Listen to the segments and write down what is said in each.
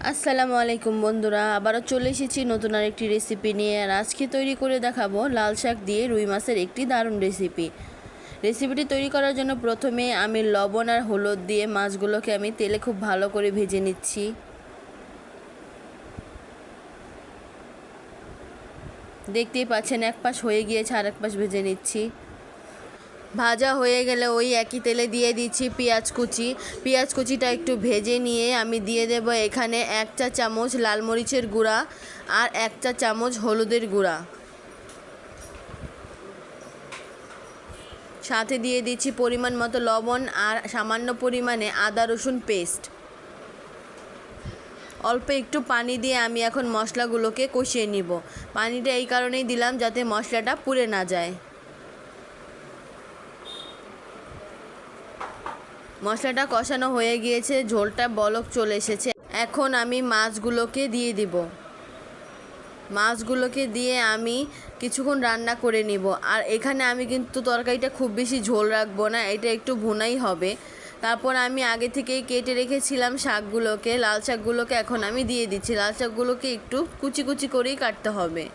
আসসালামু আলাইকুম বন্ধুরা, আবারও চলে এসেছি নতুন আরেকটি রেসিপি নিয়ে। আর আজকে তৈরি করে দেখাবো লাল শাক দিয়ে রুই মাছের একটি দারুণ রেসিপিটি তৈরি করার জন্য প্রথমে আমি লবণ আর হলুদ দিয়ে মাছগুলোকে আমি তেলে খুব ভালো করে ভেজে নিচ্ছি। দেখতেই পাচ্ছেন এক পাশ হয়ে গিয়েছে, আর এক পাশ ভেজে নিচ্ছি। ভাজা হয়ে গেলে ওই একই তেলে দিয়ে দিচ্ছি পেঁয়াজ কুচিটা একটু ভেজে নিয়ে আমি দিয়ে দেব এখানে 1 চা চামচ লাল মরিচের গুঁড়া আর 1 চা চামচ হলুদের গুঁড়া। সাথে দিয়ে দিচ্ছি পরিমাণ মতো লবণ আর সামান্য পরিমাণে আদা রসুন পেস্ট। অল্প একটু পানি দিয়ে আমি এখন মশলাগুলোকে কষিয়ে নিব। পানিটা এই কারণেই দিলাম যাতে মশলাটা পুড়ে না যায়। মশলাটা কষানো হয়ে গিয়েছে, ঝোলটা বলক চলে এসেছে। এখন আমি মাছগুলোকে দিয়ে দিব। মাছগুলোকে দিয়ে আমি কিছুক্ষণ রান্না করে নিব। আর এখানে আমি কিন্তু তরকারিটা খুব বেশি ঝোল রাখবো না, এটা একটু ভুনাই হবে। তারপর আমি আগে থেকেই কেটে রেখেছিলাম শাকগুলোকে, লাল শাকগুলোকে এখন আমি দিয়ে দিচ্ছি। লাল শাকগুলোকে একটু কুচি কুচি করেই কাটতে হবে।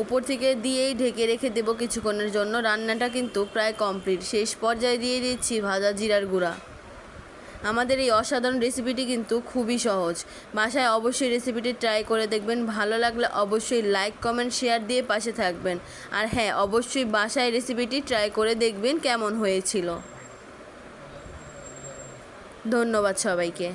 উপর থেকে দিয়েই ঢেকে রেখে দেবো কিছুক্ষণের জন্য। রান্নাটা কিন্তু প্রায় কমপ্লিট। শেষ পর্যায়ে দিয়ে দিচ্ছি ভাজা জিরার গুঁড়া। আমাদের এই অসাধারণ রেসিপিটি কিন্তু খুবই সহজ। বাসায় অবশ্যই রেসিপিটি ট্রাই করে দেখবেন। ভালো লাগলে অবশ্যই লাইক কমেন্ট শেয়ার দিয়ে পাশে থাকবেন। আর হ্যাঁ, অবশ্যই বাসায় রেসিপিটি ট্রাই করে দেখবেন কেমন হয়েছিল। ধন্যবাদ সবাইকে।